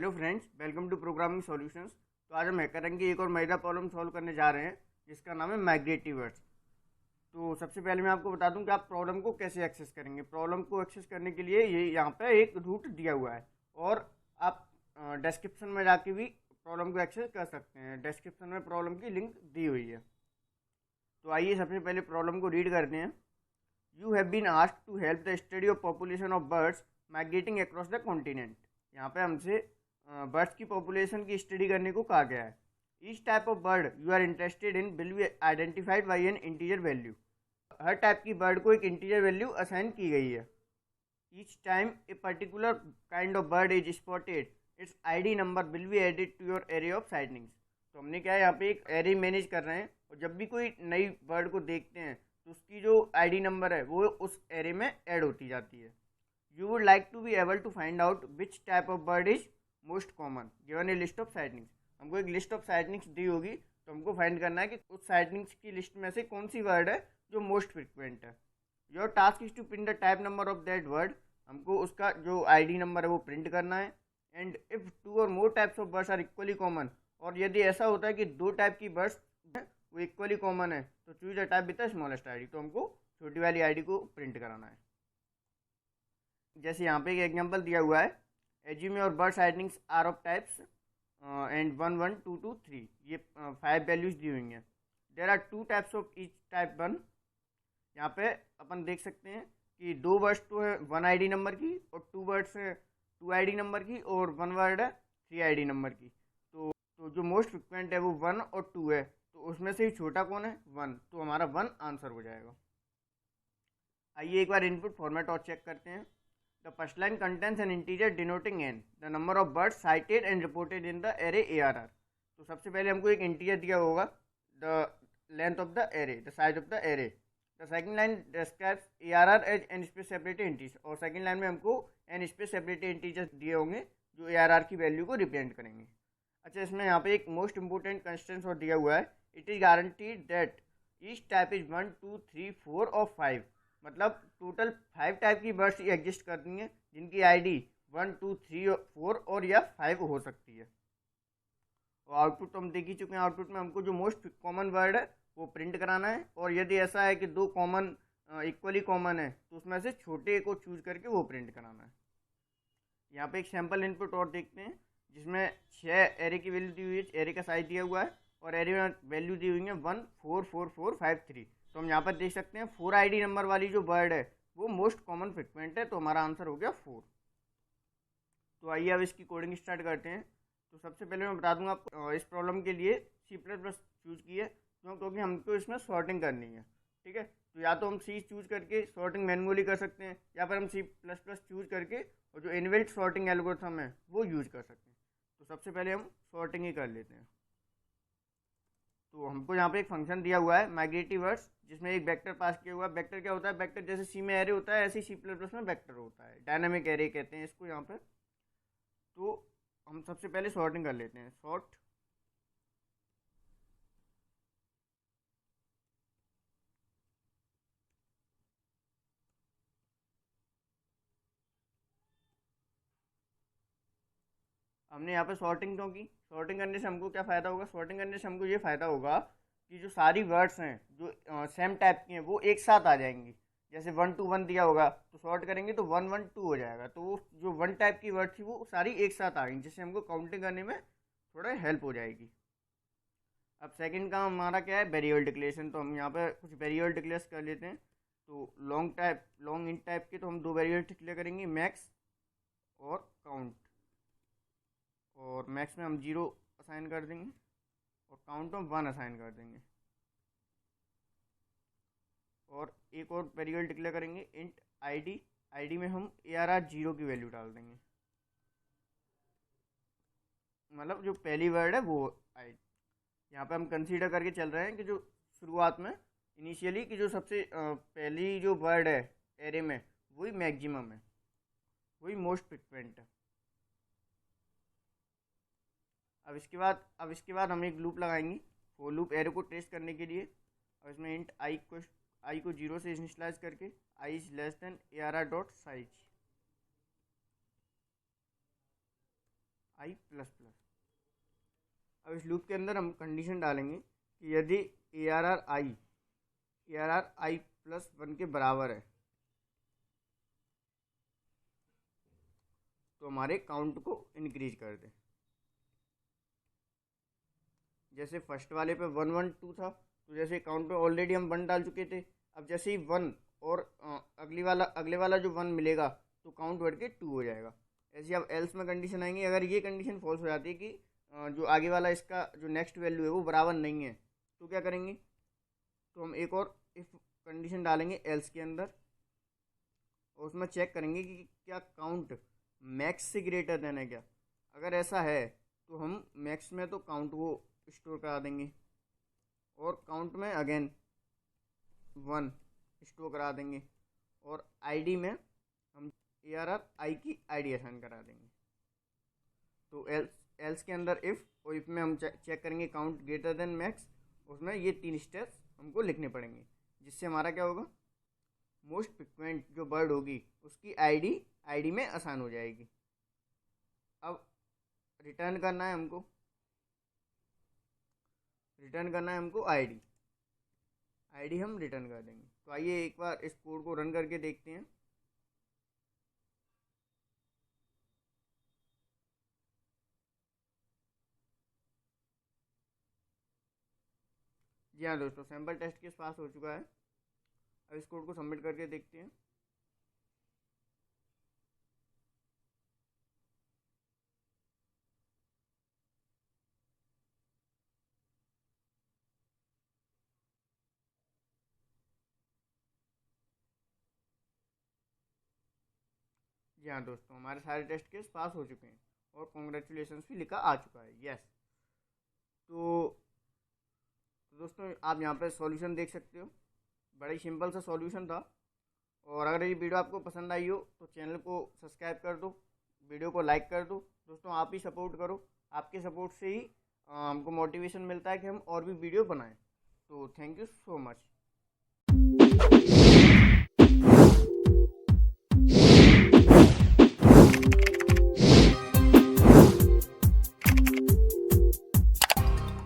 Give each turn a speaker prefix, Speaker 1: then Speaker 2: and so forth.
Speaker 1: Hello friends, welcome to programming solutions. तो आज हम हैकर की एक और मजेदार प्रॉब्लम सॉल्व करने जा रहे हैं जिसका नाम है माइग्रेटिव वर्ड्स। तो सबसे पहले मैं आपको बता दूं कि आप प्रॉब्लम को कैसे एक्सेस करेंगे। प्रॉब्लम को एक्सेस करने के लिए ये यहाँ पे एक रूट दिया हुआ है और आप डिस्क्रिप्शन में जाके भी प्रॉब्लम को एक्सेस कर सकते हैं। डिस्क्रिप्शन में प्रॉब्लम की लिंक दी हुई है। तो आइए सबसे पहले प्रॉब्लम को रीड करते हैं। You have been asked to help the study of population of birds migrating across the continent. यहाँ पे हमसे बर्ड्स की पॉपुलेशन की स्टडी करने को कहा गया है। Each type of bird you are interested in will be identified by an integer value. हर टाइप की बर्ड को एक इंटीजर वैल्यू असाइन की गई है। Each time a particular kind of bird is spotted its ID number will be added to your array of sightings. तो हमने क्या है, यहाँ पे एक एरे मैनेज कर रहे हैं और जब भी कोई नई बर्ड को देखते हैं तो उसकी जो आईडी नंबर है वो उस एरे में ऐड होती जाती है। You would like to be able to find out which type of bird is most common given a list of sightings। हमको एक लिस्ट ऑफ साइटनिंग्स दी होगी तो हमको फाइंड करना है कि उस साइटनिंग्स की लिस्ट में से कौन सी वर्ड है जो मोस्ट फ्रिक्वेंट है। Your task is to print the type number of that word. हमको उसका जो आईडी नंबर है वो प्रिंट करना है। एंड इफ टू और more types of birds are equally common, और यदि ऐसा होता है कि दो टाइप की बर्ड्स वो इक्वली कॉमन है तो choose the type with the smallest ID. तो हमको छोटी वाली आईडी को प्रिंट कराना है। जैसे यहाँ पे एक एग्जांपल दिया हुआ है, assume your bird sightings are of types and 1 1 2 2 3। ये 5 वैल्यूज दी हुई हैं। There are 2 types of each type 1। यहाँ पे अपन देख सकते हैं कि 2 वर्ड्स तो है 1 आईडी नंबर की और 2 वर्ड्स है 2 आईडी नंबर की और 1 वर्ड है 3 आईडी नंबर की। तो जो मोस्ट फ्रिक्वेंट है वो 1 और 2 है, तो उसमें से ही छोटा कौन है 1, तो हमारा 1 आंसर हो जाएगा। आइए एक बार इनपुट फॉर्मेट और चेक करते हैं। The first line contains an integer denoting n, the number of birds cited and reported in the array ARR। तो सबसे पहले हमको एक इंटीजर दिया होगा, the length of the array, the size of the array। The second line describes ARR as n space separated integers। और second line में हमको n space separated integers दिए होंगे जो ARR की वैल्यू को रिप्रेजेंट करेंगे। अच्छा, इसमें यहाँ पे एक मोस्ट इंपोर्टेंट कंस्ट्रेंट और दिया हुआ है, it is guaranteed that each type is 1 2 3 4 और 5। मतलब टोटल 5 टाइप की बर्ड्स एग्जिस्ट करती हैं जिनकी आईडी 1 2 3 4 और या 5 हो सकती है। और आउटपुट तो हम देख ही चुके हैं। आउटपुट में हमको जो मोस्ट कॉमन वर्ड है वो प्रिंट कराना है, और यदि ऐसा है कि दो कॉमन इक्वली कॉमन है तो उसमें से छोटे को चूज करके वो प्रिंट कराना है। यहाँ पे एक सैम्पल इनपुट और देखते हैं जिसमें 6 एरे की वैल्यू दी हुई है, एरे का साइज दिया हुआ है और एरे में वैल्यू दी हुई है 1 4 4 4 5 3। तो हम यहाँ पर देख सकते हैं 4 आईडी नंबर वाली जो बर्ड है वो मोस्ट कॉमन फ्रिक्वेंट है, तो हमारा आंसर हो गया 4। तो आइए अब इसकी कोडिंग स्टार्ट करते हैं। तो सबसे पहले मैं बता दूंगा आपको, इस प्रॉब्लम के लिए C++ चूज किए क्योंकि हमको इसमें सॉर्टिंग करनी है। ठीक है, तो या तो हम C चूज करके सॉर्टिंग मैनुअली कर सकते हैं या फिर हम C++ चूज करके और जो इनबिल्ट सॉर्टिंग एल्गोरिथम है वो यूज कर सकते हैं। तो सबसे पहले हम सॉर्टिंग ही कर लेते हैं। तो हमको यहाँ पे एक फंक्शन दिया हुआ है माइग्रेटिव वर्ड्स जिसमें एक वेक्टर पास किया हुआ है। वेक्टर क्या होता है, वेक्टर जैसे सी में एरे होता है ऐसे ही C++ में वेक्टर होता है, डायनामिक एरे कहते हैं इसको यहाँ पे। तो हम सबसे पहले सॉर्टिंग कर लेते हैं। सॉर्ट हमने यहाँ पे सॉर्टिंग क्यों की, सॉर्टिंग करने से हमको क्या फ़ायदा होगा, सॉर्टिंग करने से हमको ये फ़ायदा होगा कि जो सारी वर्ड्स हैं जो सेम टाइप की हैं वो एक साथ आ जाएंगी। जैसे 1 2 1 दिया होगा तो सॉर्ट करेंगे तो 1 1 2 हो जाएगा, तो वो जो 1 टाइप की वर्ड थी वो सारी एक साथ आ गई, जिससे हमको काउंटिंग करने में थोड़ा हेल्प हो जाएगी। अब सेकंड काम हमारा क्या है, वेरिएबल डिक्लेरेशन। तो हम यहाँ पे कुछ वेरिएबल डिक्लेयर कर लेते हैं। तो लॉन्ग इंट टाइप के तो हम 2 वेरिएबल डिक्लेयर करेंगे, मैक्स और काउंट। और मैक्स में हम 0 असाइन कर देंगे और काउंट में 1 असाइन कर देंगे। और एक और वेरिएबल डिक्लेयर करेंगे इंट आईडी। आईडी में हम ARR 0 की वैल्यू डाल देंगे, मतलब जो पहली वर्ड है वो आईडी। यहाँ पे हम कंसीडर करके चल रहे हैं कि जो शुरुआत में इनिशियली कि जो सबसे पहली जो वर्ड है एरे में वही मैक्सिमम है, वही मोस्ट फ्रिक्वेंट है। अब इसके बाद हम एक लूप लगाएंगे, वो लूप एरे को ट्रेस करने के लिए। अब इसमें इंट आई को 0 से इनिशियलाइज करके i is less than ARR dot size. I plus plus. अब इस लूप के अंदर हम कंडीशन डालेंगे कि यदि A R are I plus 1 के बराबर है तो हमारे काउंट को इंक्रीज कर दे। जैसे फर्स्ट वाले पे 1 1 2 था, तो जैसे काउंट में ऑलरेडी हम 1 डाल चुके थे, अब जैसे ही 1 और अगले वाला जो 1 मिलेगा तो काउंट बढ़ के 2 हो जाएगा। ऐसे अब एल्स में कंडीशन आएंगे, अगर ये कंडीशन फॉल्स हो जाती है कि जो आगे वाला इसका जो नेक्स्ट वैल्यू है वो बराबर नहीं है, तो क्या करेंगे, तो हम एक और इफ कंडीशन डालेंगे एल्स के अंदर, और उसमें चेक करेंगे कि क्या काउंट मैक्स से ग्रेटर देन है क्या। अगर ऐसा है तो हम मैक्स में तो काउंट को स्टोर करा देंगे और काउंट में अगेन 1 स्टोर करा देंगे, और आईडी में हम ए आर आर आई की आईडी असाइन करा देंगे। तो एल्स के अंदर इफ़, और इफ में हम चेक करेंगे काउंट ग्रेटर देन मैक्स, उसमें ये 3 स्टेप्स हमको लिखने पड़ेंगे, जिससे हमारा क्या होगा, मोस्ट फ्रिक्वेंट जो वर्ड होगी उसकी आईडी में आसान हो जाएगी। अब रिटर्न करना है हमको आईडी हम रिटर्न कर देंगे। तो आइए एक बार इस कोड को रन करके देखते हैं। जी हाँ दोस्तों, सैम्पल टेस्ट केस पास हो चुका है। अब इस कोड को सबमिट करके देखते हैं। जी हाँ दोस्तों, हमारे सारे टेस्ट केस पास हो चुके हैं और कॉन्ग्रेचुलेसन्स भी लिखा आ चुका है, यस। तो दोस्तों आप यहाँ पर सॉल्यूशन देख सकते हो, बड़ा ही सिंपल सा सॉल्यूशन था। और अगर ये वीडियो आपको पसंद आई हो तो चैनल को सब्सक्राइब कर दो, वीडियो को लाइक कर दो। दोस्तों आप ही सपोर्ट करो, आपके सपोर्ट से ही हमको मोटिवेशन मिलता है कि हम और भी वीडियो बनाएं। तो थैंक यू सो मच।